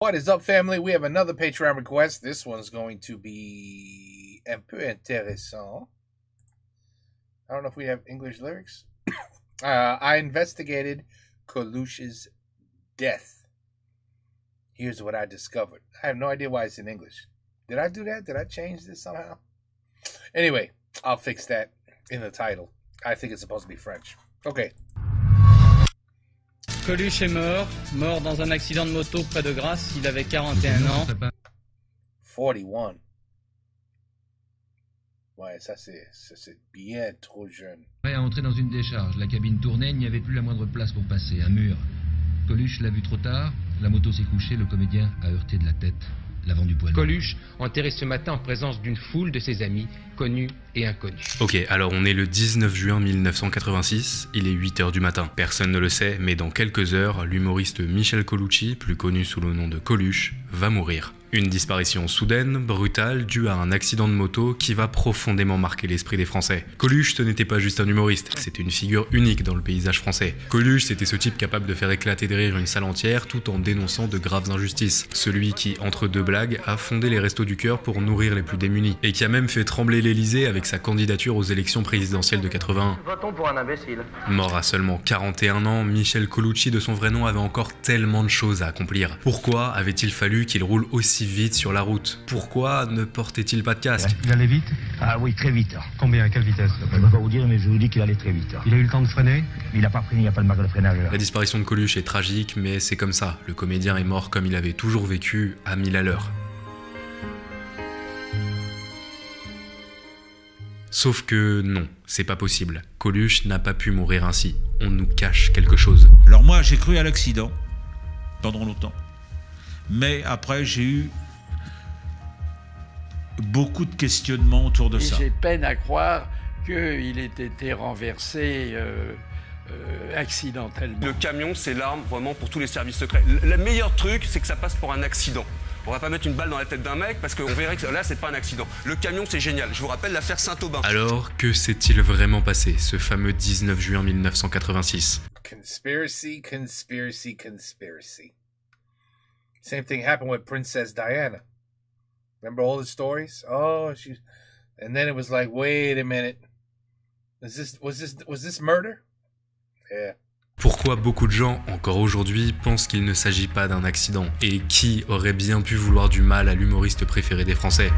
What is up, family? We have another Patreon request. This one's going to be un peu intéressant. I don't know if we have English lyrics. I investigated Coluche's death. Here's what I discovered. I have no idea why it's in English. Did I do that? Did I change this somehow? Anyway, I'll fix that in the title. I think it's supposed to be French. Okay. Coluche est mort dans un accident de moto près de Grasse, il avait 41 ans. 41. Ouais, ça c'est bien trop jeune. Prêt à entrer dans une décharge, la cabine tournait, il n'y avait plus la moindre place pour passer, un mur. Coluche l'a vu trop tard, la moto s'est couchée, le comédien a heurté de la tête l'avant du poids. Coluche, enterré ce matin en présence d'une foule de ses amis, connus et inconnus. Ok, alors on est le 19 juin 1986, il est 8h du matin. Personne ne le sait, mais dans quelques heures, l'humoriste Michel Colucci, plus connu sous le nom de Coluche, va mourir. Une disparition soudaine, brutale, due à un accident de moto qui va profondément marquer l'esprit des Français. Coluche, ce n'était pas juste un humoriste, c'était une figure unique dans le paysage français. Coluche, c'était ce type capable de faire éclater de rire une salle entière tout en dénonçant de graves injustices. Celui qui, entre deux blagues, a fondé les Restos du Cœur pour nourrir les plus démunis. Et qui a même fait trembler l'Elysée avec sa candidature aux élections présidentielles de 81. Votons pour un imbécile. Mort à seulement 41 ans, Michel Colucci de son vrai nom avait encore tellement de choses à accomplir. Pourquoi avait-il fallu qu'il roule aussi vite sur la route? Pourquoi ne portait-il pas de casque? Il allait vite? Ah oui, très vite. Combien? À quelle vitesse? Je ne peux pas vous dire, mais je vous dis qu'il allait très vite. Il a eu le temps de freiner? Il n'a pas freiné, il n'y a pas de marque de freinage. La disparition de Coluche est tragique, mais c'est comme ça. Le comédien est mort comme il avait toujours vécu, à 1000 à l'heure. Sauf que non, c'est pas possible. Coluche n'a pas pu mourir ainsi. On nous cache quelque chose. Alors moi, j'ai cru à l'accident pendant longtemps. Mais après, j'ai eu beaucoup de questionnements autour de ça. J'ai peine à croire qu'il ait été renversé accidentellement. Le camion, c'est l'arme vraiment pour tous les services secrets. Le meilleur truc, c'est que ça passe pour un accident. On va pas mettre une balle dans la tête d'un mec parce qu'on verrait que là, c'est pas un accident. Le camion, c'est génial. Je vous rappelle l'affaire Saint-Aubin. Alors, que s'est-il vraiment passé, ce fameux 19 juin 1986? Conspiracy, conspiracy, conspiracy. Same thing happened with Princess Diana. Remember all the stories? Oh, and then it was like, wait a minute. Was this murder? Yeah. Pourquoi beaucoup de gens, encore aujourd'hui, pensent qu'il ne s'agit pas d'un accident? Et qui aurait bien pu vouloir du mal à l'humoriste préféré des Français?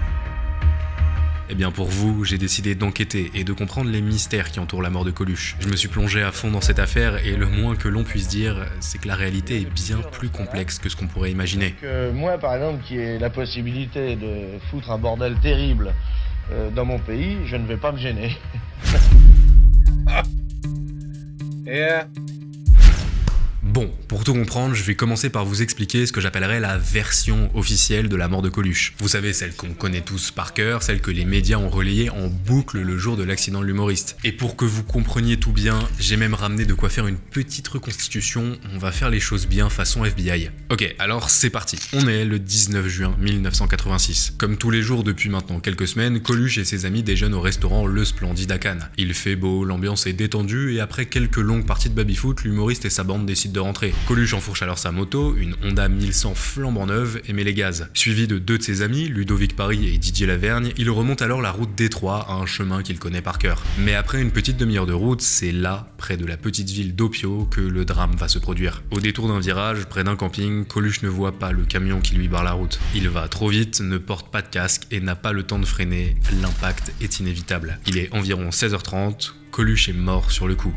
Eh bien pour vous, j'ai décidé d'enquêter et de comprendre les mystères qui entourent la mort de Coluche. Je me suis plongé à fond dans cette affaire et le moins que l'on puisse dire, c'est que la réalité est bien plus complexe que ce qu'on pourrait imaginer. Moi, par exemple, qui ai la possibilité de foutre un bordel terrible dans mon pays, je ne vais pas me gêner. Yeah. Bon, pour tout comprendre, je vais commencer par vous expliquer ce que j'appellerais la version officielle de la mort de Coluche. Vous savez, celle qu'on connaît tous par cœur, celle que les médias ont relayée en boucle le jour de l'accident de l'humoriste. Et pour que vous compreniez tout bien, j'ai même ramené de quoi faire une petite reconstitution, on va faire les choses bien façon FBI. Ok, alors c'est parti. On est le 19 juin 1986. Comme tous les jours depuis maintenant quelques semaines, Coluche et ses amis déjeunent au restaurant Le Splendide à Cannes. Il fait beau, l'ambiance est détendue et après quelques longues parties de baby-foot, l'humoriste et sa bande décident de rentrer. Coluche enfourche alors sa moto, une Honda 1100 flambant neuve et met les gaz. Suivi de deux de ses amis, Ludovic Paris et Didier Lavergne, il remonte alors la route Détroit à un chemin qu'il connaît par cœur. Mais après une petite demi-heure de route, c'est là, près de la petite ville d'Opio, que le drame va se produire. Au détour d'un virage, près d'un camping, Coluche ne voit pas le camion qui lui barre la route. Il va trop vite, ne porte pas de casque et n'a pas le temps de freiner. L'impact est inévitable. Il est environ 16h30, Coluche est mort sur le coup.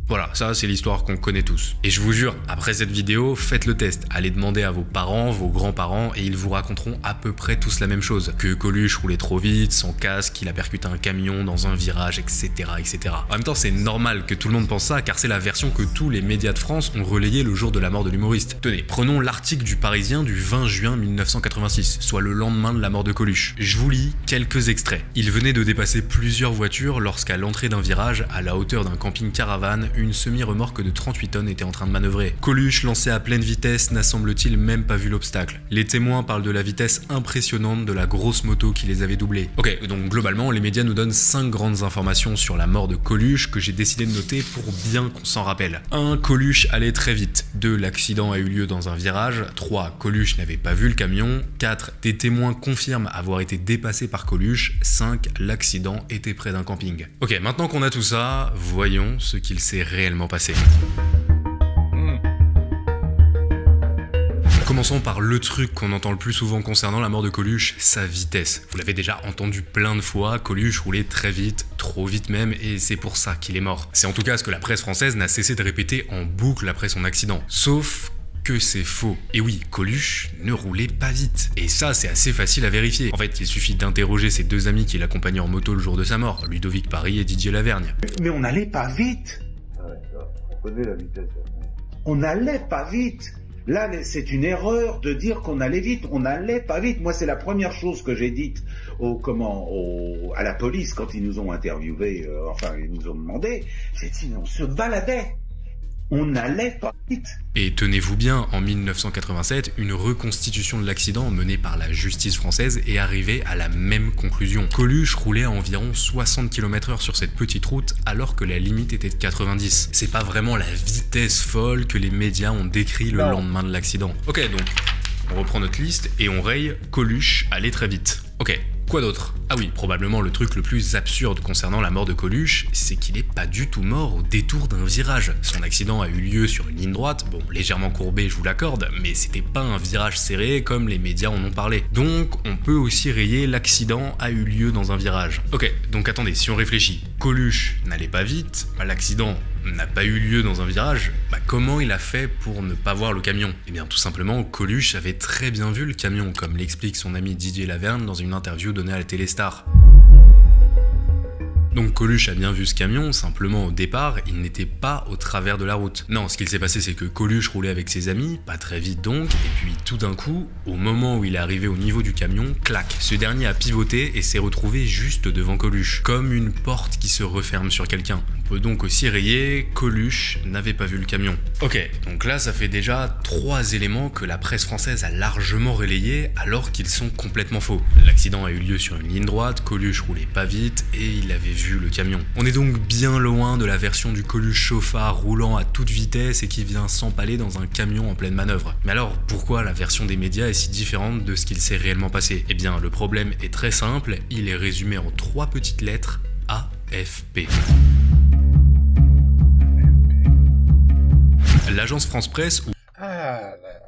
Voilà, ça c'est l'histoire qu'on connaît tous. Et je vous jure, après cette vidéo, faites le test. Allez demander à vos parents, vos grands-parents, et ils vous raconteront à peu près tous la même chose. Que Coluche roulait trop vite, sans casque, qu'il a percuté un camion dans un virage, etc. etc. En même temps, c'est normal que tout le monde pense ça, car c'est la version que tous les médias de France ont relayée le jour de la mort de l'humoriste. Tenez, prenons l'article du Parisien du 20 juin 1986, soit le lendemain de la mort de Coluche. Je vous lis quelques extraits. Il venait de dépasser plusieurs voitures lorsqu'à l'entrée d'un virage, à la hauteur d'un camping-caravane, une semi-remorque de 38 tonnes était en train de manœuvrer. Coluche, lancé à pleine vitesse, n'a semble-t-il même pas vu l'obstacle. Les témoins parlent de la vitesse impressionnante de la grosse moto qui les avait doublés. Ok, donc globalement, les médias nous donnent 5 grandes informations sur la mort de Coluche que j'ai décidé de noter pour bien qu'on s'en rappelle. 1. Coluche allait très vite. 2. L'accident a eu lieu dans un virage. 3. Coluche n'avait pas vu le camion. 4. Des témoins confirment avoir été dépassés par Coluche. 5. L'accident était près d'un camping. Ok, maintenant qu'on a tout ça, voyons ce qu'il s'est réellement passé. Commençons par le truc qu'on entend le plus souvent concernant la mort de Coluche, sa vitesse. Vous l'avez déjà entendu plein de fois, Coluche roulait très vite, trop vite même, et c'est pour ça qu'il est mort. C'est en tout cas ce que la presse française n'a cessé de répéter en boucle après son accident. Sauf que c'est faux. Et oui, Coluche ne roulait pas vite. Et ça, c'est assez facile à vérifier. En fait, il suffit d'interroger ses 2 amis qui l'accompagnaient en moto le jour de sa mort, Ludovic Paris et Didier Lavergne. Mais on n'allait pas vite. On connaît la vitesse. On n'allait pas vite. Là, c'est une erreur de dire qu'on allait vite. On n'allait pas vite. Moi, c'est la première chose que j'ai dite à la police quand ils nous ont interviewés, ils nous ont demandé. J'ai dit, on se baladait. On n'allait pas vite. Et tenez-vous bien, en 1987, une reconstitution de l'accident menée par la justice française est arrivée à la même conclusion. Coluche roulait à environ 60 km/h sur cette petite route alors que la limite était de 90. C'est pas vraiment la vitesse folle que les médias ont décrit le lendemain de l'accident. Ok, donc on reprend notre liste et on raye Coluche allait très vite. Ok. Quoi d'autre? Ah oui, probablement le truc le plus absurde concernant la mort de Coluche, c'est qu'il n'est pas du tout mort au détour d'un virage. Son accident a eu lieu sur une ligne droite, bon, légèrement courbée, je vous l'accorde, mais c'était pas un virage serré comme les médias en ont parlé. Donc, on peut aussi rayer l'accident a eu lieu dans un virage. Ok, donc attendez, si on réfléchit, Coluche n'allait pas vite, l'accident n'a pas eu lieu dans un virage, comment il a fait pour ne pas voir le camion? Eh bien tout simplement, Coluche avait très bien vu le camion, comme l'explique son ami Didier Lavergne dans une interview donnée à la Téléstar. Donc Coluche a bien vu ce camion, simplement au départ, il n'était pas au travers de la route. Non, ce qu'il s'est passé, c'est que Coluche roulait avec ses amis, pas très vite donc, et puis tout d'un coup, au moment où il est arrivé au niveau du camion, clac, ce dernier a pivoté et s'est retrouvé juste devant Coluche, comme une porte qui se referme sur quelqu'un. On peut donc aussi rayer, Coluche n'avait pas vu le camion. Ok, donc là ça fait déjà 3 éléments que la presse française a largement relayés alors qu'ils sont complètement faux. L'accident a eu lieu sur une ligne droite, Coluche roulait pas vite et il avait vu le camion. On est donc bien loin de la version du Coluche chauffard roulant à toute vitesse et qui vient s'empaler dans un camion en pleine manœuvre. Mais alors pourquoi la version des médias est si différente de ce qu'il s'est réellement passé? Eh bien le problème est très simple, il est résumé en 3 petites lettres, AFP. L'agence France Presse ou... Ah,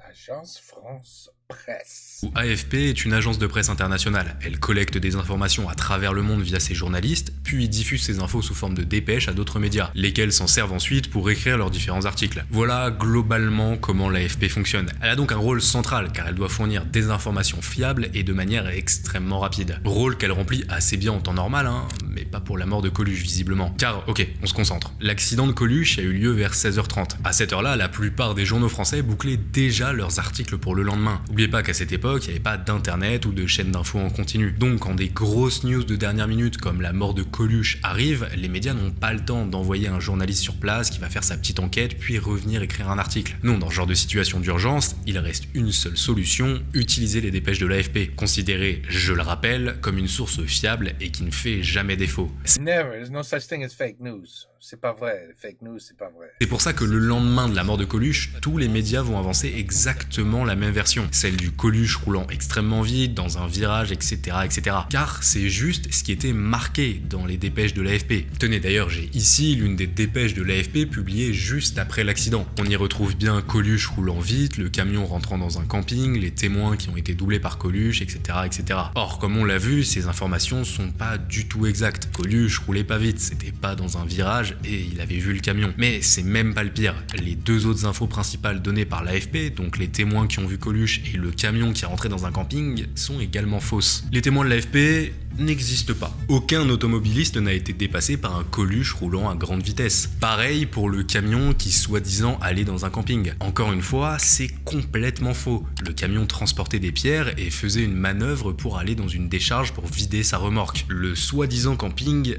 l'agence France Presse. Ou AFP est une agence de presse internationale. Elle collecte des informations à travers le monde via ses journalistes, puis diffuse ces infos sous forme de dépêches à d'autres médias, lesquels s'en servent ensuite pour écrire leurs différents articles. Voilà globalement comment l'AFP fonctionne. Elle a donc un rôle central, car elle doit fournir des informations fiables et de manière extrêmement rapide. Rôle qu'elle remplit assez bien en temps normal, mais pas pour la mort de Coluche visiblement. Car, ok, on se concentre. L'accident de Coluche a eu lieu vers 16h30. À cette heure-là, la plupart des journaux français bouclaient déjà leurs articles pour le lendemain. N'oubliez pas qu'à cette époque, il n'y avait pas d'internet ou de chaîne d'infos en continu. Donc quand des grosses news de dernière minute comme la mort de Coluche arrivent, les médias n'ont pas le temps d'envoyer un journaliste sur place qui va faire sa petite enquête puis revenir écrire un article. Non, dans ce genre de situation d'urgence, il reste une seule solution, utiliser les dépêches de l'AFP, considérées, je le rappelle, comme une source fiable et qui ne fait jamais défaut. Never, there's no such thing as fake news. C'est pas vrai, fake news, c'est pas vrai. C'est pour ça que le lendemain de la mort de Coluche, tous les médias vont avancer exactement la même version, celle du Coluche roulant extrêmement vite, dans un virage, etc. etc. Car c'est juste ce qui était marqué dans les dépêches de l'AFP. Tenez, d'ailleurs, j'ai ici l'une des dépêches de l'AFP publiées juste après l'accident. On y retrouve bien Coluche roulant vite, le camion rentrant dans un camping, les témoins qui ont été doublés par Coluche, etc. etc. Or, comme on l'a vu, ces informations sont pas du tout exactes. Coluche roulait pas vite, c'était pas dans un virage, et il avait vu le camion. Mais c'est même pas le pire. Les 2 autres infos principales données par l'AFP, donc les témoins qui ont vu Coluche et le camion qui est rentré dans un camping, sont également fausses. Les témoins de l'AFP n'existent pas. Aucun automobiliste n'a été dépassé par un Coluche roulant à grande vitesse. Pareil pour le camion qui soi-disant allait dans un camping. Encore une fois, c'est complètement faux. Le camion transportait des pierres et faisait une manœuvre pour aller dans une décharge pour vider sa remorque. Le soi-disant camping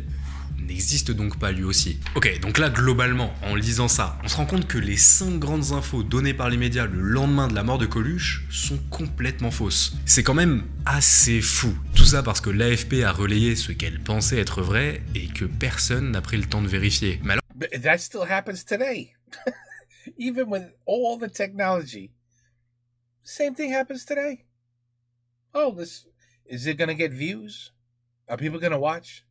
n'existe donc pas lui aussi. Ok, donc là globalement, en lisant ça, on se rend compte que les 5 grandes infos données par les médias le lendemain de la mort de Coluche sont complètement fausses. C'est quand même assez fou. Tout ça parce que l'AFP a relayé ce qu'elle pensait être vrai et que personne n'a pris le temps de vérifier. Mais alors... But that still happens today. Even with all the technology. Same thing happens today. Oh, is it gonna get views? Are people gonna watch?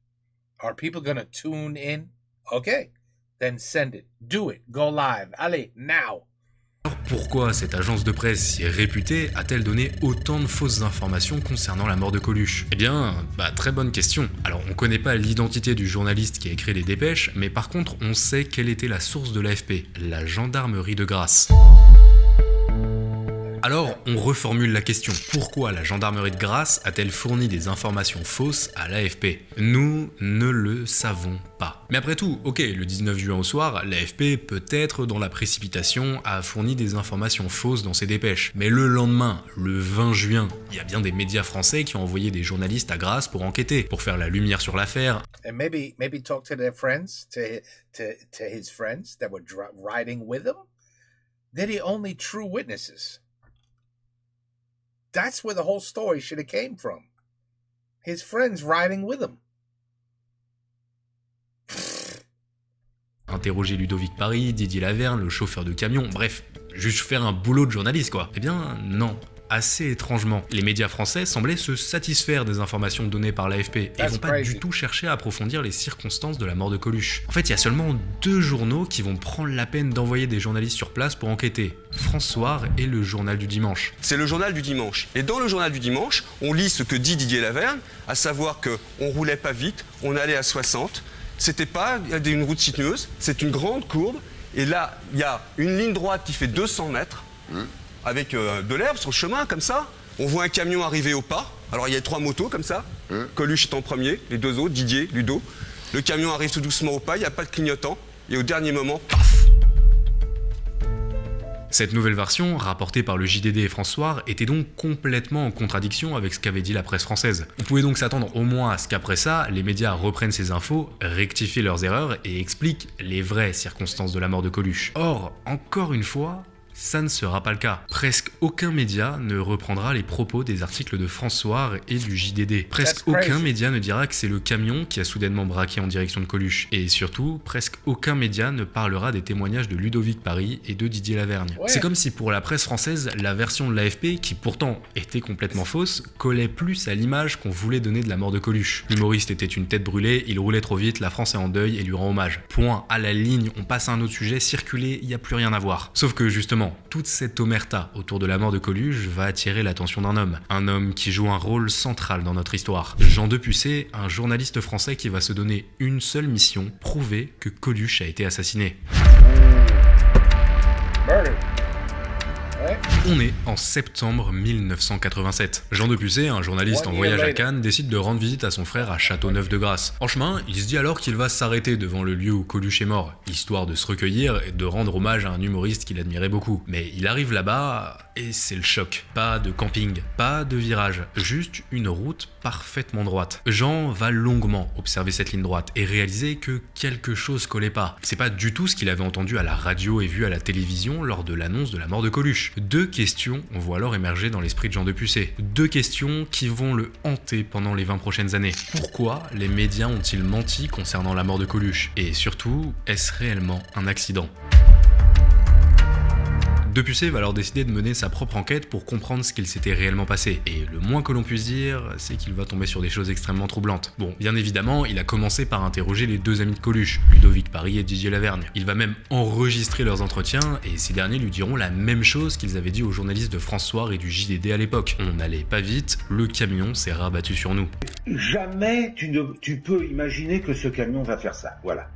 Are people gonna tune in? Okay, then send it. Do it. Go live. Allez, now. Alors pourquoi cette agence de presse si réputée a-t-elle donné autant de fausses informations concernant la mort de Coluche? Eh bien, très bonne question. Alors on connaît pas l'identité du journaliste qui a écrit les dépêches, mais par contre on sait quelle était la source de l'AFP, la gendarmerie de Grasse. Alors, on reformule la question. Pourquoi la gendarmerie de Grasse a-t-elle fourni des informations fausses à l'AFP? Nous ne le savons pas. Mais après tout, ok, le 19 juin au soir, l'AFP, peut-être dans la précipitation, a fourni des informations fausses dans ses dépêches. Mais le lendemain, le 20 juin, il y a bien des médias français qui ont envoyé des journalistes à Grasse pour enquêter, pour faire la lumière sur l'affaire. And maybe talk to their friends, to his friends that were riding with him. They're the only true witnesses. That's where the whole story should have came from. His friends riding with him. Interroger Ludovic Paris, Didier Laverne, le chauffeur de camion, bref, juste faire un boulot de journaliste quoi. Eh bien non. Assez étrangement, les médias français semblaient se satisfaire des informations données par l'AFP et vont pas du tout chercher à approfondir les circonstances de la mort de Coluche. En fait, il y a seulement 2 journaux qui vont prendre la peine d'envoyer des journalistes sur place pour enquêter. France Soir et le Journal du Dimanche. C'est le Journal du Dimanche. Et dans le Journal du Dimanche, on lit ce que dit Didier Laverne, à savoir qu'on roulait pas vite, on allait à 60. C'était pas une route sinueuse, c'est une grande courbe. Et là, il y a une ligne droite qui fait 200 mètres. Avec de l'herbe sur le chemin, comme ça. On voit un camion arriver au pas. Alors, il y a 3 motos, comme ça. Coluche est en premier, les 2 autres, Didier, Ludo. Le camion arrive tout doucement au pas, il n'y a pas de clignotant. Et au dernier moment, paf! Cette nouvelle version, rapportée par le JDD et France Soir, était donc complètement en contradiction avec ce qu'avait dit la presse française. On pouvait donc s'attendre au moins à ce qu'après ça, les médias reprennent ces infos, rectifient leurs erreurs et expliquent les vraies circonstances de la mort de Coluche. Or, encore une fois, ça ne sera pas le cas. Presque aucun média ne reprendra les propos des articles de France Soir et du JDD. Presque aucun média ne dira que c'est le camion qui a soudainement braqué en direction de Coluche. Et surtout, presque aucun média ne parlera des témoignages de Ludovic Paris et de Didier Lavergne. Ouais. C'est comme si pour la presse française, la version de l'AFP, qui pourtant était complètement fausse, collait plus à l'image qu'on voulait donner de la mort de Coluche. L'humoriste était une tête brûlée, il roulait trop vite, la France est en deuil et lui rend hommage. Point, à la ligne, on passe à un autre sujet, circuler, il n'y a plus rien à voir. Sauf que justement, toute cette omerta autour de la mort de Coluche va attirer l'attention d'un homme qui joue un rôle central dans notre histoire. Jean Depucé, un journaliste français qui va se donner une seule mission, prouver que Coluche a été assassiné. On est en septembre 1987. Jean Depucé, un journaliste en voyage à Cannes, décide de rendre visite à son frère à Châteauneuf-de-Grasse. En chemin, il se dit alors qu'il va s'arrêter devant le lieu où Coluche est mort, histoire de se recueillir et de rendre hommage à un humoriste qu'il admirait beaucoup. Mais il arrive là-bas et c'est le choc. Pas de camping, pas de virage, juste une route parfaitement droite. Jean va longuement observer cette ligne droite et réaliser que quelque chose collait pas. C'est pas du tout ce qu'il avait entendu à la radio et vu à la télévision lors de l'annonce de la mort de Coluche. 2 questions vont alors émerger dans l'esprit de Jean Depucé. 2 questions qui vont le hanter pendant les 20 prochaines années. Pourquoi les médias ont-ils menti concernant la mort de Coluche? Et surtout, est-ce réellement un accident? Depucé va alors décider de mener sa propre enquête pour comprendre ce qu'il s'était réellement passé. Et le moins que l'on puisse dire, c'est qu'il va tomber sur des choses extrêmement troublantes. Bon, bien évidemment, il a commencé par interroger les 2 amis de Coluche, Ludovic Paris et Didier Lavergne. Il va même enregistrer leurs entretiens et ces derniers lui diront la même chose qu'ils avaient dit aux journalistes de France Soir et du JDD à l'époque. On n'allait pas vite, le camion s'est rabattu sur nous. Jamais tu peux imaginer que ce camion va faire ça, voilà.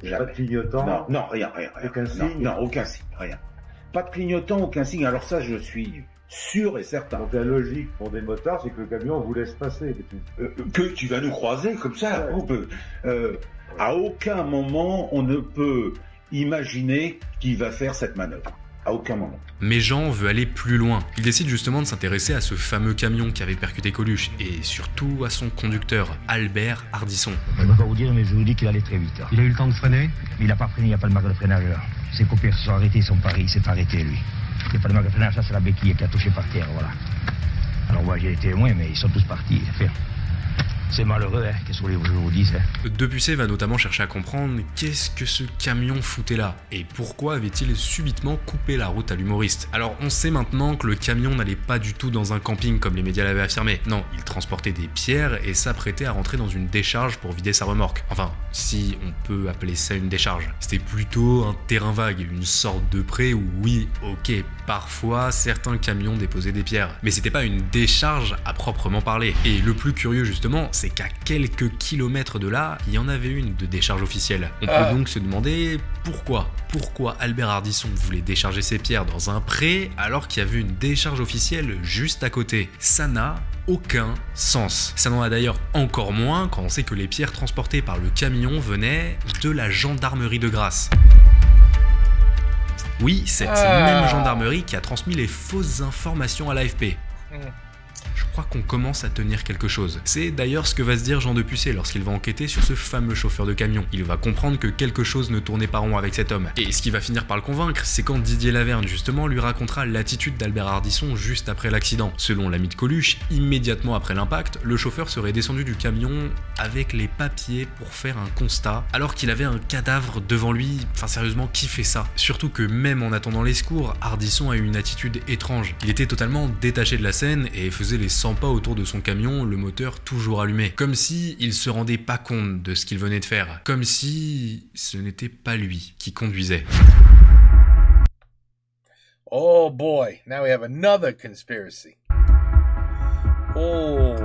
Jamais. Pas de clignotant? Non, rien. Aucun signe? Non, aucun signe, rien. Pas de clignotant, aucun signe. Alors ça, je suis sûr et certain. Donc la logique pour des motards, c'est que le camion vous laisse passer. Que tu vas nous croiser comme ça. Ouais. On peut. À aucun moment, on ne peut imaginer qu'il va faire cette manœuvre. À aucun moment. Mais Jean veut aller plus loin. Il décide justement de s'intéresser à ce fameux camion qui avait percuté Coluche, et surtout à son conducteur, Albert Ardisson. Je ne peux pas vous dire, mais je vous dis qu'il allait très vite. Il a eu le temps de freiner? Il n'a pas freiné, il n'y a pas de marque de freinage là. Ses copains se sont arrêtés, ils sont paris, il s'est arrêté lui. Il n'y a pas de marque de freinage, ça c'est la béquille qui a touché par terre, voilà. Alors moi j'ai été témoin, mais ils sont tous partis, c'est malheureux, hein, qu'est-ce que vous voulez que je vous dise, hein. Depucé va notamment chercher à comprendre qu'est-ce que ce camion foutait là, et pourquoi avait-il subitement coupé la route à l'humoriste. Alors on sait maintenant que le camion n'allait pas du tout dans un camping comme les médias l'avaient affirmé. Non, il transportait des pierres et s'apprêtait à rentrer dans une décharge pour vider sa remorque. Enfin, si on peut appeler ça une décharge. C'était plutôt un terrain vague, une sorte de pré où oui, ok, parfois certains camions déposaient des pierres, mais c'était pas une décharge à proprement parler. Et le plus curieux justement, c'est qu'à quelques kilomètres de là, il y en avait une de décharge officielle. On peut donc se demander pourquoi Albert Ardisson voulait décharger ses pierres dans un pré alors qu'il y avait une décharge officielle juste à côté. Ça n'a aucun sens. Ça n'en a d'ailleurs encore moins quand on sait que les pierres transportées par le camion venaient de la gendarmerie de Grasse. Oui, cette même gendarmerie qui a transmis les fausses informations à l'AFP. Je crois qu'on commence à tenir quelque chose. C'est d'ailleurs ce que va se dire Jean Depucé lorsqu'il va enquêter sur ce fameux chauffeur de camion. Il va comprendre que quelque chose ne tournait pas rond avec cet homme. Et ce qui va finir par le convaincre, c'est quand Didier Laverne justement lui racontera l'attitude d'Albert Ardisson juste après l'accident. Selon l'ami de Coluche, immédiatement après l'impact, le chauffeur serait descendu du camion avec les papiers pour faire un constat, alors qu'il avait un cadavre devant lui. Enfin sérieusement, qui fait ça? Surtout que même en attendant les secours, Ardisson a eu une attitude étrange. Il était totalement détaché de la scène et faisait les 100 pas autour de son camion, le moteur toujours allumé. Comme si il se rendait pas compte de ce qu'il venait de faire. Comme si ce n'était pas lui qui conduisait. Oh boy, now we have another conspiracy. Oh.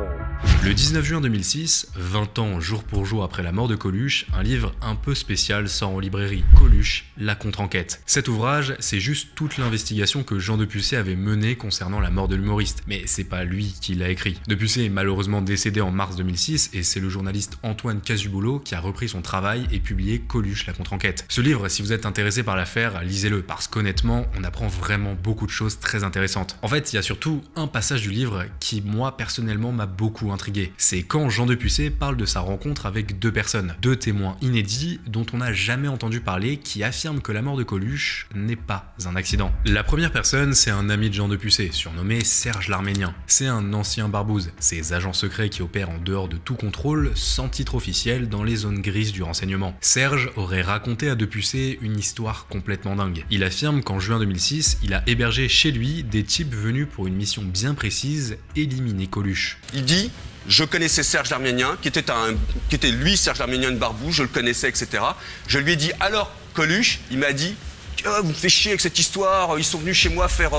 Le 19 juin 2006, 20 ans jour pour jour après la mort de Coluche, un livre un peu spécial sort en librairie, Coluche, la contre-enquête. Cet ouvrage, c'est juste toute l'investigation que Jean Depucé avait menée concernant la mort de l'humoriste, mais c'est pas lui qui l'a écrit. Depucé est malheureusement décédé en mars 2006 et c'est le journaliste Antoine Casubolo qui a repris son travail et publié Coluche, la contre-enquête. Ce livre, si vous êtes intéressé par l'affaire, lisez-le, parce qu'honnêtement, on apprend vraiment beaucoup de choses très intéressantes. En fait, il y a surtout un passage du livre qui, moi, personnellement, m'a beaucoup intrigué. C'est quand Jean Depucé parle de sa rencontre avec deux personnes, deux témoins inédits dont on n'a jamais entendu parler, qui affirment que la mort de Coluche n'est pas un accident. La première personne, c'est un ami de Jean Depucé, surnommé Serge l'Arménien. C'est un ancien barbouze, ces agents secrets qui opèrent en dehors de tout contrôle, sans titre officiel, dans les zones grises du renseignement. Serge aurait raconté à Depucé une histoire complètement dingue. Il affirme qu'en juin 2006, il a hébergé chez lui des types venus pour une mission bien précise, éliminer Coluche. Il dit: je connaissais Serge l'Arménien, qui était lui, Serge l'Arménien de Barbou, je le connaissais, etc. Je lui ai dit: alors, Coluche? Il m'a dit: oh, vous me faites chier avec cette histoire, ils sont venus chez moi faire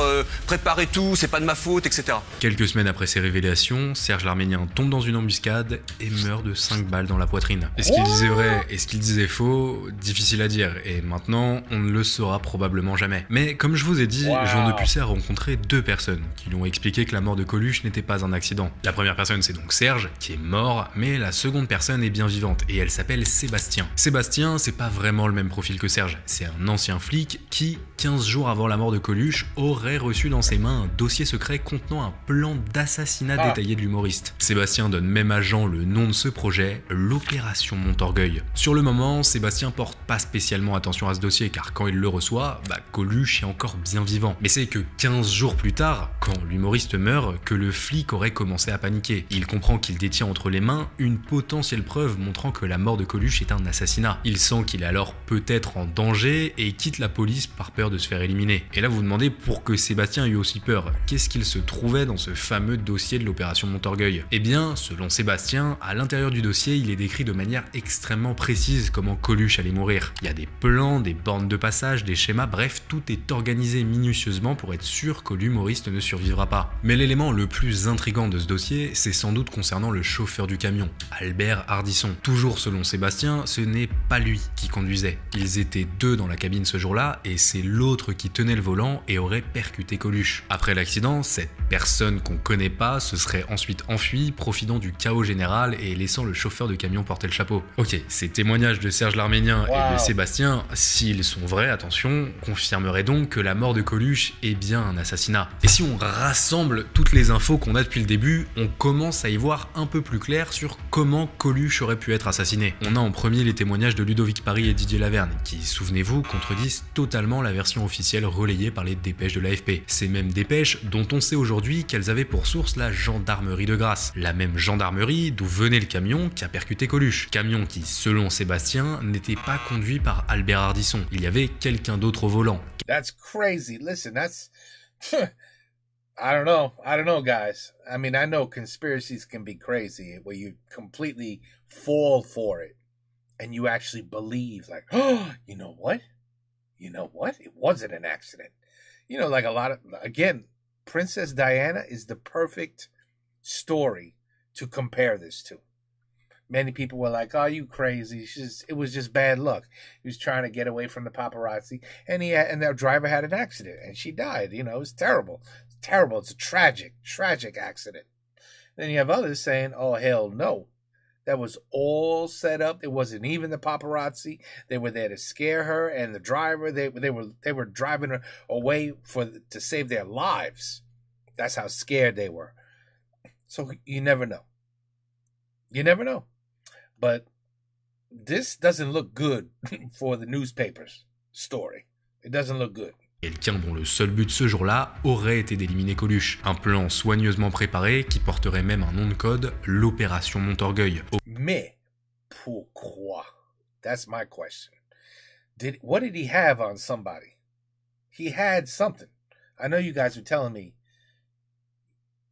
préparer tout, c'est pas de ma faute, etc. Quelques semaines après ces révélations, Serge l'Arménien tombe dans une embuscade et meurt de 5 balles dans la poitrine. Est-ce qu'il disait vrai, est-ce qu'il disait faux? Difficile à dire, et maintenant, on ne le saura probablement jamais. Mais comme je vous ai dit, Jean Depucé a rencontré deux personnes qui lui ont expliqué que la mort de Coluche n'était pas un accident. La première personne, c'est donc Serge, qui est mort, mais la seconde personne est bien vivante, et elle s'appelle Sébastien. Sébastien, c'est pas vraiment le même profil que Serge, c'est un ancien flic qui, 15 jours avant la mort de Coluche, aurait reçu dans ses mains un dossier secret contenant un plan d'assassinat détaillé de l'humoriste. Sébastien donne même à Jean le nom de ce projet, l'Opération Montorgueil. Sur le moment, Sébastien porte pas spécialement attention à ce dossier, car quand il le reçoit, Coluche est encore bien vivant. Mais c'est que 15 jours plus tard, quand l'humoriste meurt, que le flic aurait commencé à paniquer. Il comprend qu'il détient entre les mains une potentielle preuve montrant que la mort de Coluche est un assassinat. Il sent qu'il est alors peut-être en danger et quitte la police par peur de se faire éliminer. Et là vous vous demandez pour que Sébastien ait eu aussi peur. Qu'est-ce qu'il se trouvait dans ce fameux dossier de l'opération Montorgueil? Eh bien, selon Sébastien, à l'intérieur du dossier, il est décrit de manière extrêmement précise comment Coluche allait mourir. Il y a des plans, des bornes de passage, des schémas, bref, tout est organisé minutieusement pour être sûr que l'humoriste ne survivra pas. Mais l'élément le plus intriguant de ce dossier, c'est sans doute concernant le chauffeur du camion, Albert Ardisson. Toujours selon Sébastien, ce n'est pas lui qui conduisait. Ils étaient deux dans la cabine ce jour-là, gars et c'est l'autre qui tenait le volant et aurait percuté Coluche. Après l'accident, cette personne qu'on connaît pas se serait ensuite enfuie, profitant du chaos général et laissant le chauffeur de camion porter le chapeau. Ok, ces témoignages de Serge l'Arménien et de Sébastien, s'ils sont vrais, attention, confirmeraient donc que la mort de Coluche est bien un assassinat. Et si on rassemble toutes les infos qu'on a depuis le début, on commence à y voir un peu plus clair sur comment Coluche aurait pu être assassiné. On a en premier les témoignages de Ludovic Paris et Didier Laverne, qui, souvenez-vous, contredisent totalement la version officielle relayée par les dépêches de l'AFP. Ces mêmes dépêches dont on sait aujourd'hui qu'elles avaient pour source la gendarmerie de Grasse. La même gendarmerie d'où venait le camion qui a percuté Coluche. Camion qui, selon Sébastien, n'était pas conduit par Albert Ardisson. Il y avait quelqu'un d'autre au volant. That's crazy. Listen, that's... I don't know, guys. I mean, I know conspiracies can be crazy where you completely fall for it and you actually believe like, oh, you know what? It wasn't an accident. You know, like a lot of, again, Princess Diana is the perfect story to compare this to. Many people were like, oh, you crazy. It was just bad luck. He was trying to get away from the paparazzi and their driver had an accident and she died. You know, it was terrible. Terrible. It's a tragic accident. Then you have others saying, oh, hell no. That was all set up. It wasn't even the paparazzi. They were there to scare her and the driver. They were driving her away to save their lives. That's how scared they were. So you never know. You never know. But this doesn't look good for the newspaper's story. It doesn't look good. Quelqu'un dont le seul but ce jour-là aurait été d'éliminer Coluche. Un plan soigneusement préparé qui porterait même un nom de code, l'opération Montorgueil. Mais pourquoi? That's my question. What did he have on somebody? He had something. I know you guys were telling me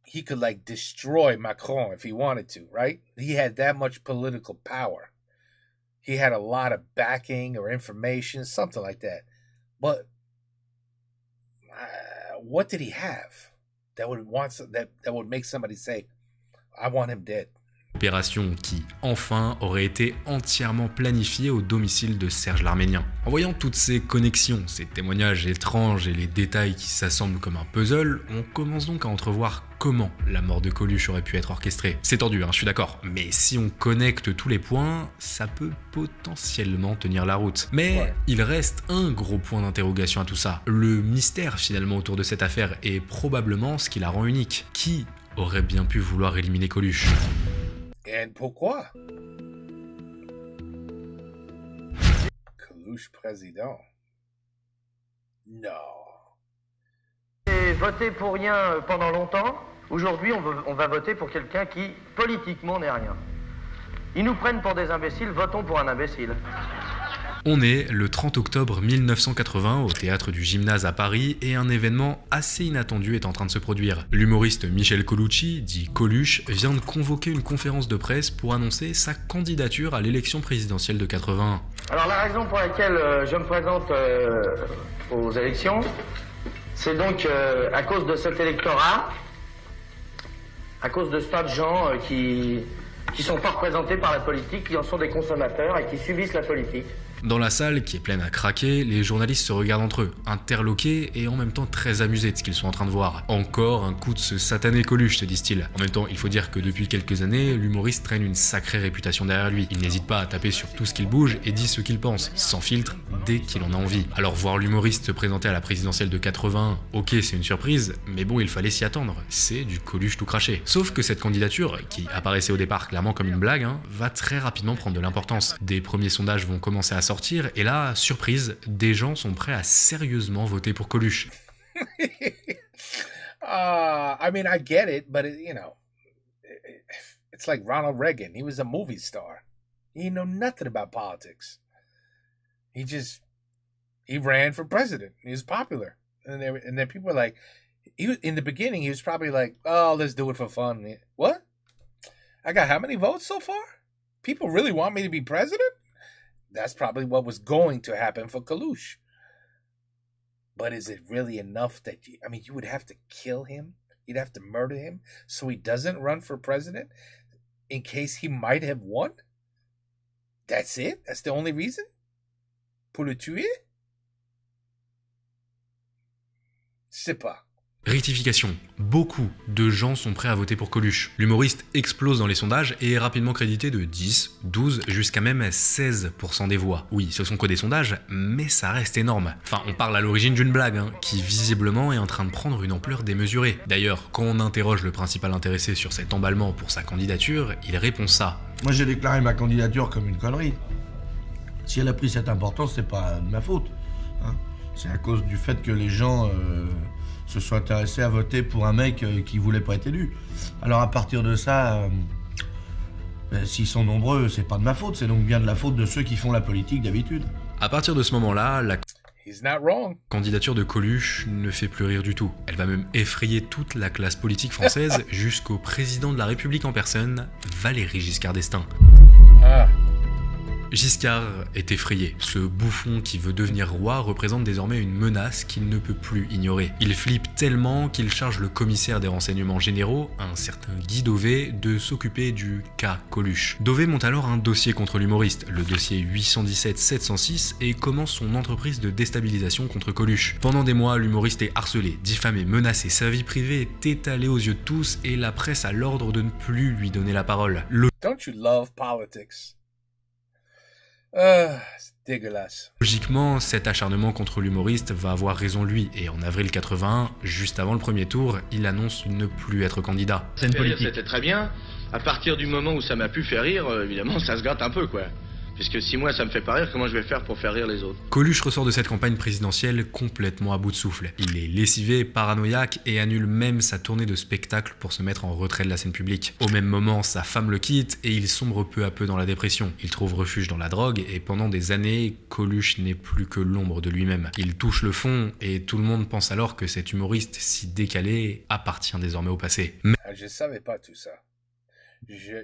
he could like destroy Macron if he wanted to, right? He had that much political power. He had a lot of backing or information, something like that. But what did he have that would make somebody say, I want him dead? Opération qui, enfin, aurait été entièrement planifiée au domicile de Serge l'Arménien. En voyant toutes ces connexions, ces témoignages étranges et les détails qui s'assemblent comme un puzzle, on commence donc à entrevoir comment la mort de Coluche aurait pu être orchestrée. C'est tordu, hein, je suis d'accord, mais si on connecte tous les points, ça peut potentiellement tenir la route. Mais il reste un gros point d'interrogation à tout ça. Le mystère finalement autour de cette affaire est probablement ce qui la rend unique. Qui aurait bien pu vouloir éliminer Coluche ? Et pourquoi? Coluche président? Non. J'ai voté pour rien pendant longtemps. Aujourd'hui, on va voter pour quelqu'un qui, politiquement, n'est rien. Ils nous prennent pour des imbéciles, votons pour un imbécile. On est le 30 octobre 1980 au théâtre du Gymnase à Paris et un événement assez inattendu est en train de se produire. L'humoriste Michel Colucci, dit Coluche, vient de convoquer une conférence de presse pour annoncer sa candidature à l'élection présidentielle de 81. Alors la raison pour laquelle je me présente aux élections, c'est donc à cause de cet électorat, à cause de ce tas de gens qui sont pas représentés par la politique, qui en sont des consommateurs et qui subissent la politique. Dans la salle, qui est pleine à craquer, les journalistes se regardent entre eux, interloqués et en même temps très amusés de ce qu'ils sont en train de voir. Encore un coup de ce satané Coluche, se disent-ils. En même temps, il faut dire que depuis quelques années, l'humoriste traîne une sacrée réputation derrière lui. Il n'hésite pas à taper sur tout ce qu'il bouge et dit ce qu'il pense, sans filtre, dès qu'il en a envie. Alors voir l'humoriste se présenter à la présidentielle de 81, ok c'est une surprise, mais bon il fallait s'y attendre, c'est du Coluche tout craché. Sauf que cette candidature, qui apparaissait au départ clairement comme une blague, va très rapidement prendre de l'importance. Des premiers sondages vont commencer à sortir, et là, surprise, des gens sont prêts à sérieusement voter pour Coluche. I mean, I get it, but you know, it's like Ronald Reagan. He was a movie star. He knew nothing about politics. He ran for president. He was popular, and then people were like, in the beginning, he was probably like, oh, let's do it for fun. What? I got how many votes so far? People really want me to be president? That's probably what was going to happen for Coluche. But is it really enough that you would have to kill him? You'd have to murder him so he doesn't run for president in case he might have won? That's it? That's the only reason? Pour le tuer? sais pas. Rectification. Beaucoup de gens sont prêts à voter pour Coluche. L'humoriste explose dans les sondages et est rapidement crédité de 10, 12, jusqu'à même 16% des voix. Oui, ce sont que des sondages, mais ça reste énorme. Enfin, on parle à l'origine d'une blague, qui visiblement est en train de prendre une ampleur démesurée. D'ailleurs, quand on interroge le principal intéressé sur cet emballement pour sa candidature, il répond ça. Moi j'ai déclaré ma candidature comme une connerie. Si elle a pris cette importance, c'est pas de ma faute. C'est à cause du fait que les gens se sont intéressés à voter pour un mec qui voulait pas être élu. Alors à partir de ça, s'ils sont nombreux, c'est pas de ma faute, c'est donc bien de la faute de ceux qui font la politique d'habitude. À partir de ce moment-là, la He's not wrong. candidature de Coluche ne fait plus rire du tout. Elle va même effrayer toute la classe politique française jusqu'au président de la République en personne, Valéry Giscard d'Estaing. Ah. Giscard est effrayé. Ce bouffon qui veut devenir roi représente désormais une menace qu'il ne peut plus ignorer. Il flippe tellement qu'il charge le commissaire des renseignements généraux, un certain Guy Dauvé, de s'occuper du cas Coluche. Dauvé monte alors un dossier contre l'humoriste, le dossier 817-706, et commence son entreprise de déstabilisation contre Coluche. Pendant des mois, l'humoriste est harcelé, diffamé, menacé, sa vie privée est étalée aux yeux de tous et la presse a l'ordre de ne plus lui donner la parole. Don't you love politics? C'est dégueulasse. Logiquement, cet acharnement contre l'humoriste va avoir raison lui, et en avril 81, juste avant le premier tour, il annonce ne plus être candidat. Faire rire, c'était très bien. À partir du moment où ça m'a pu faire rire, évidemment, ça se gâte un peu, quoi. Puisque si moi ça me fait pas rire, comment je vais faire pour faire rire les autres? Coluche ressort de cette campagne présidentielle complètement à bout de souffle. Il est lessivé, paranoïaque et annule même sa tournée de spectacle pour se mettre en retrait de la scène publique. Au même moment, sa femme le quitte et il sombre peu à peu dans la dépression. Il trouve refuge dans la drogue et pendant des années, Coluche n'est plus que l'ombre de lui-même. Il touche le fond et tout le monde pense alors que cet humoriste si décalé appartient désormais au passé. Je savais pas tout ça.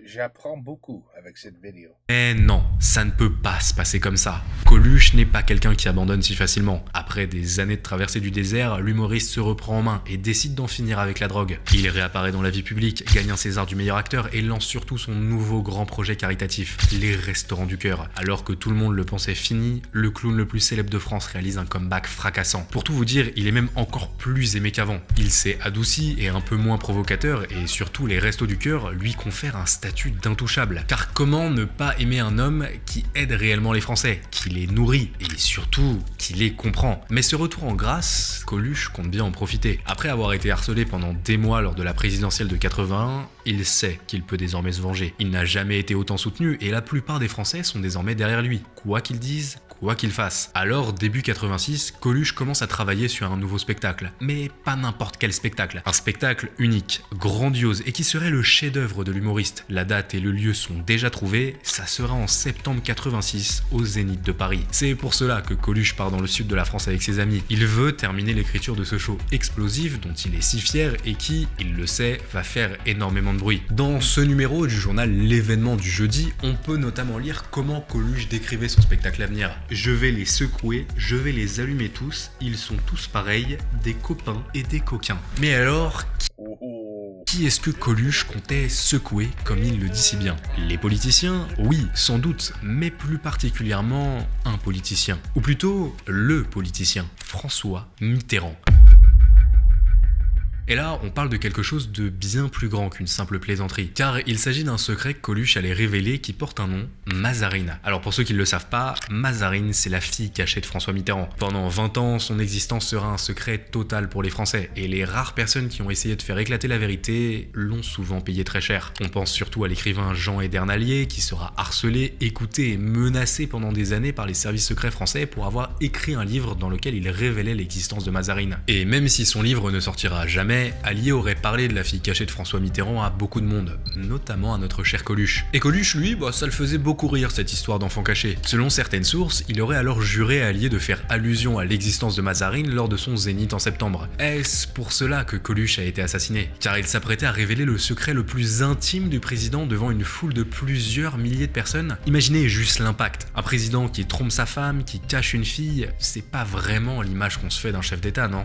J'apprends beaucoup avec cette vidéo. Mais non, ça ne peut pas se passer comme ça. Coluche n'est pas quelqu'un qui abandonne si facilement. Après des années de traversée du désert, l'humoriste se reprend en main et décide d'en finir avec la drogue. Il réapparaît dans la vie publique, gagne un César du meilleur acteur et lance surtout son nouveau grand projet caritatif, les Restaurants du Cœur. Alors que tout le monde le pensait fini, le clown le plus célèbre de France réalise un comeback fracassant. Pour tout vous dire, il est même encore plus aimé qu'avant. Il s'est adouci et un peu moins provocateur et surtout les Restos du Cœur lui confèrent un statut d'intouchable. Car comment ne pas aimer un homme qui aide réellement les Français, qui les nourrit et surtout qui les comprend? Mais ce retour en grâce, Coluche compte bien en profiter. Après avoir été harcelé pendant des mois lors de la présidentielle de 81, il sait qu'il peut désormais se venger. Il n'a jamais été autant soutenu et la plupart des Français sont désormais derrière lui, quoi qu'il dise, quoi qu'il fasse. Alors, début 86, Coluche commence à travailler sur un nouveau spectacle. Mais pas n'importe quel spectacle. Un spectacle unique, grandiose et qui serait le chef-d'œuvre de l'humoriste. La date et le lieu sont déjà trouvés, ça sera en septembre 86 au Zénith de Paris. C'est pour cela que Coluche part dans le sud de la France avec ses amis. Il veut terminer l'écriture de ce show explosif dont il est si fier et qui, il le sait, va faire énormément de bruit. Dans ce numéro du journal L'événement du jeudi, on peut notamment lire comment Coluche décrivait son spectacle à venir. Je vais les secouer, je vais les allumer tous, ils sont tous pareils, des copains et des coquins. Mais alors, qui est-ce que Coluche comptait secouer comme il le dit si bien? Les politiciens? Oui, sans doute, mais plus particulièrement un politicien. Ou plutôt, le politicien, François Mitterrand. Et là, on parle de quelque chose de bien plus grand qu'une simple plaisanterie, car il s'agit d'un secret que Coluche allait révéler qui porte un nom, Mazarine. Alors pour ceux qui ne le savent pas, Mazarine, c'est la fille cachée de François Mitterrand. Pendant 20 ans, son existence sera un secret total pour les Français, et les rares personnes qui ont essayé de faire éclater la vérité l'ont souvent payé très cher. On pense surtout à l'écrivain Jean Edernalier, qui sera harcelé, écouté et menacé pendant des années par les services secrets français pour avoir écrit un livre dans lequel il révélait l'existence de Mazarine. Et même si son livre ne sortira jamais, Allier aurait parlé de la fille cachée de François Mitterrand à beaucoup de monde, notamment à notre cher Coluche. Et Coluche, lui, ça le faisait beaucoup rire cette histoire d'enfant caché. Selon certaines sources, il aurait alors juré à Allier de faire allusion à l'existence de Mazarine lors de son zénith en septembre. Est-ce pour cela que Coluche a été assassiné? Car il s'apprêtait à révéler le secret le plus intime du président devant une foule de plusieurs milliers de personnes. Imaginez juste l'impact. Un président qui trompe sa femme, qui cache une fille, c'est pas vraiment l'image qu'on se fait d'un chef d'État, non?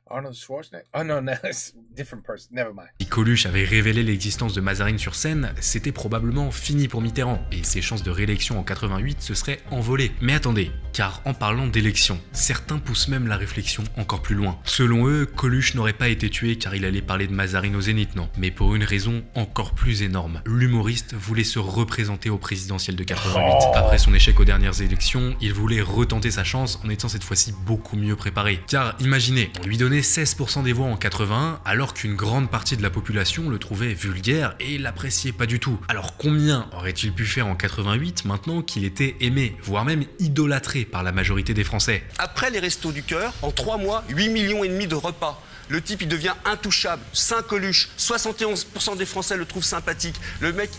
Arnold Schwarzenegger? Oh no, it's a different person. Never mind. Si Coluche avait révélé l'existence de Mazarine-sur-Seine, c'était probablement fini pour Mitterrand, et ses chances de réélection en 88 se seraient envolées. Mais attendez, car en parlant d'élection, certains poussent même la réflexion encore plus loin. Selon eux, Coluche n'aurait pas été tué car il allait parler de Mazarine au Zénith, non. Mais pour une raison encore plus énorme. L'humoriste voulait se représenter au présidentiel de 88. Après son échec aux dernières élections, il voulait retenter sa chance en étant cette fois-ci beaucoup mieux préparé. Car imaginez, on lui donnait 16% des voix en 81, alors qu'une grande partie de la population le trouvait vulgaire et l'appréciait pas du tout. Alors combien aurait-il pu faire en 88 maintenant qu'il était aimé, voire même idolâtré par la majorité des Français? Après les Restos du Cœur, en 3 mois, 8,5 millions de repas. Le type, il devient intouchable. Saint-Coluche, 71% des Français le trouvent sympathique. Le mec,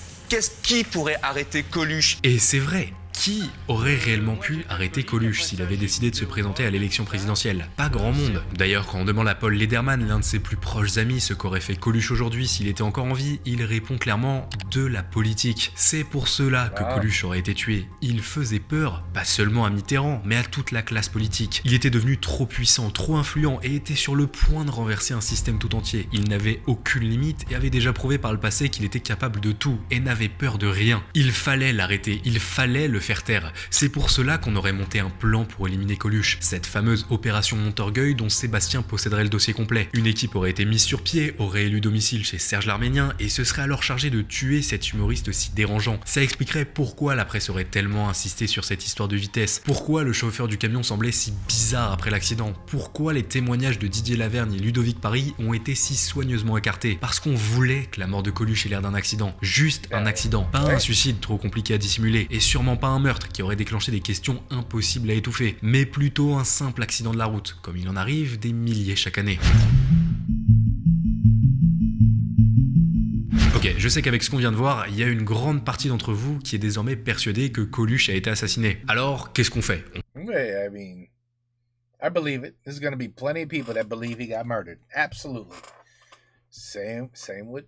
qui pourrait arrêter Coluche? Et c'est vrai. Qui aurait réellement pu arrêter Coluche s'il avait décidé de se présenter à l'élection présidentielle? Pas grand monde. D'ailleurs, quand on demande à Paul Lederman, l'un de ses plus proches amis, ce qu'aurait fait Coluche aujourd'hui s'il était encore en vie, il répond clairement de la politique. C'est pour cela que Coluche aurait été tué. Il faisait peur, pas seulement à Mitterrand, mais à toute la classe politique. Il était devenu trop puissant, trop influent et était sur le point de renverser un système tout entier. Il n'avait aucune limite et avait déjà prouvé par le passé qu'il était capable de tout et n'avait peur de rien. Il fallait l'arrêter, il fallait le faire taire. C'est pour cela qu'on aurait monté un plan pour éliminer Coluche, cette fameuse opération Montorgueil dont Sébastien posséderait le dossier complet. Une équipe aurait été mise sur pied, aurait élu domicile chez Serge l'Arménien et se serait alors chargée de tuer cet humoriste si dérangeant. Ça expliquerait pourquoi la presse aurait tellement insisté sur cette histoire de vitesse, pourquoi le chauffeur du camion semblait si bizarre après l'accident, pourquoi les témoignages de Didier Lavergne et Ludovic Paris ont été si soigneusement écartés. Parce qu'on voulait que la mort de Coluche ait l'air d'un accident, juste un accident, pas un suicide trop compliqué à dissimuler et sûrement pas un meurtre qui aurait déclenché des questions impossibles à étouffer, mais plutôt un simple accident de la route, comme il en arrive des milliers chaque année. Ok, je sais qu'avec ce qu'on vient de voir, il y a une grande partie d'entre vous qui est désormais persuadée que Coluche a été assassiné. Alors, qu'est-ce qu'on fait? Yeah, I mean, I believe it. There's going to be plenty of people that believe he got murdered. Absolutely. Same with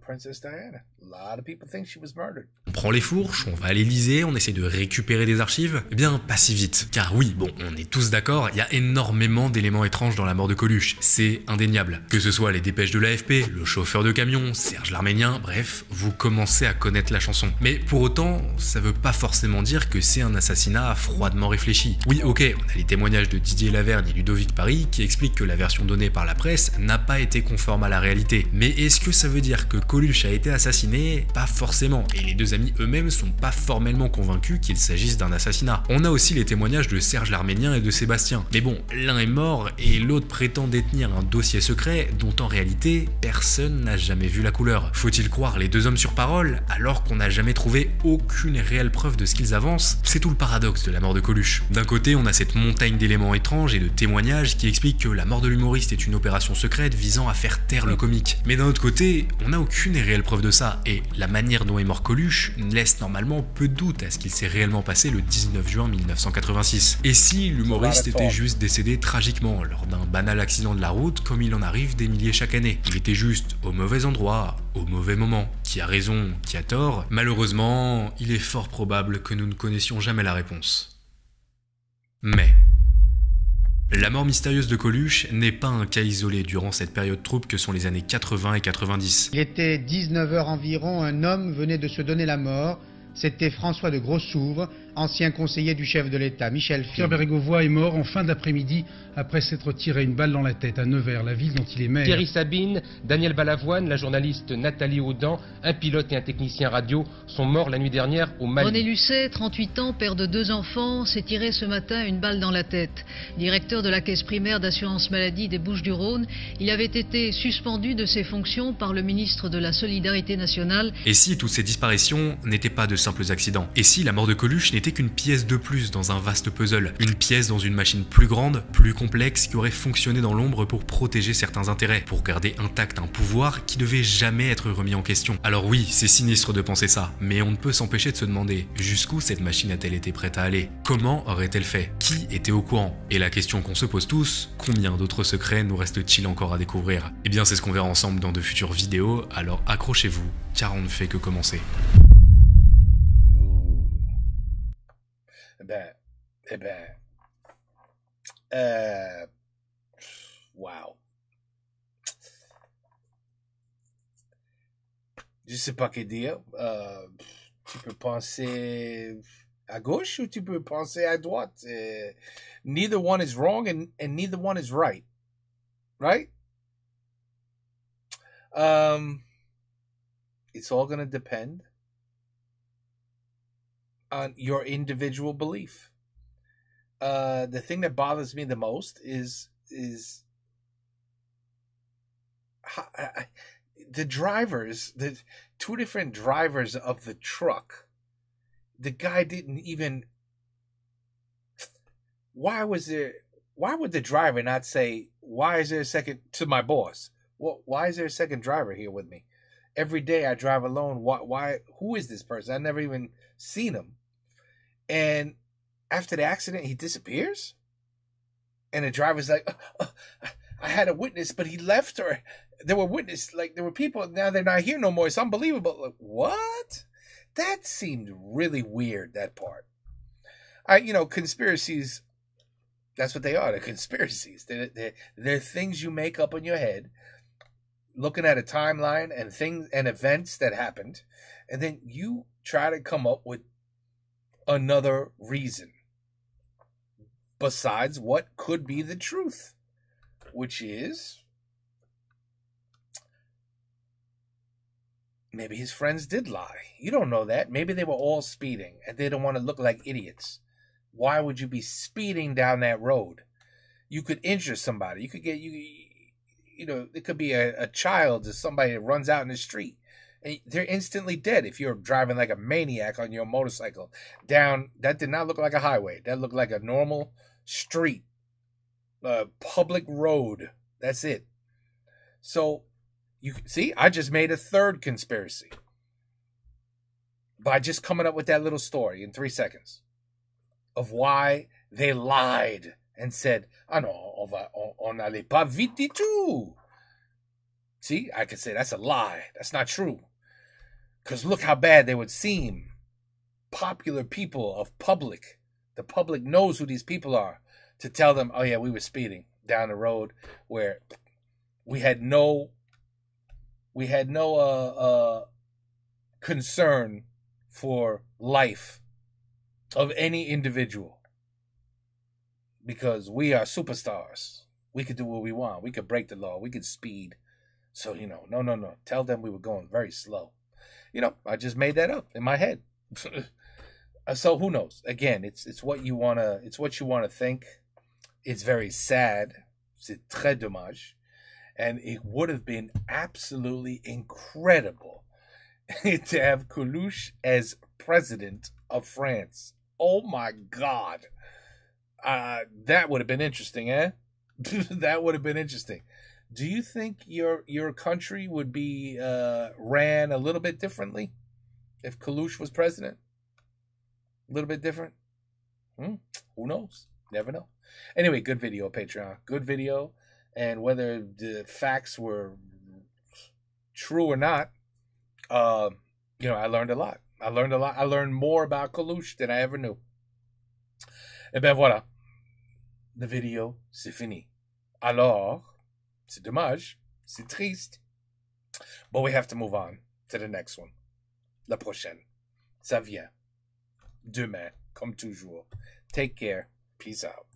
Princess Diana. A lot of people think she was murdered. On prend les fourches, on va à l'Elysée, on essaie de récupérer des archives. Eh bien, pas si vite. Car oui, bon, on est tous d'accord, il y a énormément d'éléments étranges dans la mort de Coluche. C'est indéniable. Que ce soit les dépêches de l'AFP, le chauffeur de camion, Serge l'Arménien, bref, vous commencez à connaître la chanson. Mais pour autant, ça veut pas forcément dire que c'est un assassinat froidement réfléchi. Oui, ok, on a les témoignages de Didier Lavergne et Ludovic Paris qui expliquent que la version donnée par la presse n'a pas été conforme à la réalité. Mais est-ce que ça veut dire que Coluche a été assassiné? Pas forcément. Et les deux amis eux-mêmes sont pas formellement convaincus qu'il s'agisse d'un assassinat. On a aussi les témoignages de Serge l'Arménien et de Sébastien. Mais bon, l'un est mort et l'autre prétend détenir un dossier secret dont en réalité personne n'a jamais vu la couleur. Faut-il croire les deux hommes sur parole alors qu'on n'a jamais trouvé aucune réelle preuve de ce qu'ils avancent? C'est tout le paradoxe de la mort de Coluche. D'un côté, on a cette montagne d'éléments étranges et de témoignages qui expliquent que la mort de l'humoriste est une opération secrète visant à faire taire le comique. Mais d'un autre côté, on n'a aucune réelle preuve de ça et la manière dont est mort Coluche laisse normalement peu de doute à ce qu'il s'est réellement passé le 19 juin 1986. Et si l'humoriste était juste décédé tragiquement lors d'un banal accident de la route comme il en arrive des milliers chaque année? Il était juste au mauvais endroit, au mauvais moment. Qui a raison, qui a tort? Malheureusement, il est fort probable que nous ne connaissions jamais la réponse. Mais la mort mystérieuse de Coluche n'est pas un cas isolé durant cette période trouble que sont les années 80 et 90. Il était 19h environ, un homme venait de se donner la mort. C'était François de Grossouvre, ancien conseiller du chef de l'État, Michel Film. Pierre Bérégovoy est mort en fin d'après-midi après s'être tiré une balle dans la tête à Nevers, la ville dont il est maire. Thierry Sabine, Daniel Balavoine, la journaliste Nathalie Audan, un pilote et un technicien radio sont morts la nuit dernière au Mali. René Lucet, 38 ans, père de 2 enfants, s'est tiré ce matin une balle dans la tête. Directeur de la caisse primaire d'assurance maladie des Bouches-du-Rhône, il avait été suspendu de ses fonctions par le ministre de la Solidarité nationale. Et si toutes ces disparitions n'étaient pas de simples accidents? Et si la mort de Coluche n'était qu'une pièce de plus dans un vaste puzzle? Une pièce dans une machine plus grande, plus complexe, qui aurait fonctionné dans l'ombre pour protéger certains intérêts, pour garder intact un pouvoir qui devait jamais être remis en question. Alors oui, c'est sinistre de penser ça, mais on ne peut s'empêcher de se demander jusqu'où cette machine a-t-elle été prête à aller? Comment aurait-elle fait? Qui était au courant? Et la question qu'on se pose tous, combien d'autres secrets nous reste-t-il encore à découvrir? Eh bien c'est ce qu'on verra ensemble dans de futures vidéos, alors accrochez-vous, car on ne fait que commencer. Wow. Je sais pas que dire. Tu peux penser à gauche ou tu peux penser à droite. Neither one is wrong and neither one is right. Right? It's all going to depend on your individual belief. The thing that bothers me the most is the drivers, the two different drivers of the truck. The guy didn't even. Why would the driver not say, why is there a second to my boss? Well, why is there a second driver here with me? Every day I drive alone. Why? Who is this person? I've never even seen him. And after the accident, he disappears. And the driver's like, I had a witness, but he left, or there were witnesses, like there were people. Now they're not here no more. It's unbelievable. Like, what? That seemed really weird, that part. Conspiracies, that's what they are. They're conspiracies. They're things you make up in your head, looking at a timeline and things and events that happened, and then you try to come up with another reason besides what could be the truth, which is maybe his friends did lie. You don't know that. Maybe they were all speeding and they don't want to look like idiots. Why would you be speeding down that road? You could injure somebody. You could get it could be a child or somebody that runs out in the street. And they're instantly dead if you're driving like a maniac on your motorcycle down. That did not look like a highway. That looked like a normal street, public road. That's it. So you see, I just made a third conspiracy by just coming up with that little story in 3 seconds of why they lied and said, "Ah non, on n'allait pas vite du tout." See, I could say that's a lie. That's not true. Because look how bad they would seem. Popular people of public. The public knows who these people are. To tell them, oh yeah, we were speeding down the road where we had no concern for life of any individual. Because we are superstars. We could do what we want. We could break the law. We could speed. So, no. Tell them we were going very slow. I just made that up in my head. So who knows? Again, it's what you wanna think. It's very sad. C'est très dommage. And it would have been absolutely incredible to have Coluche as president of France. Oh my God. That would have been interesting, eh? That would have been interesting. Do you think your country would be ran a little bit differently if Coluche was president? A little bit different? Who knows? Never know. Anyway, good video, Patreon. Good video. And whether the facts were true or not, I learned a lot. I learned more about Coluche than I ever knew. Et ben voilà. The video, c'est fini. Alors, c'est dommage. C'est triste. But we have to move on to the next one. La prochaine. Ça vient. Demain, comme toujours. Take care. Peace out.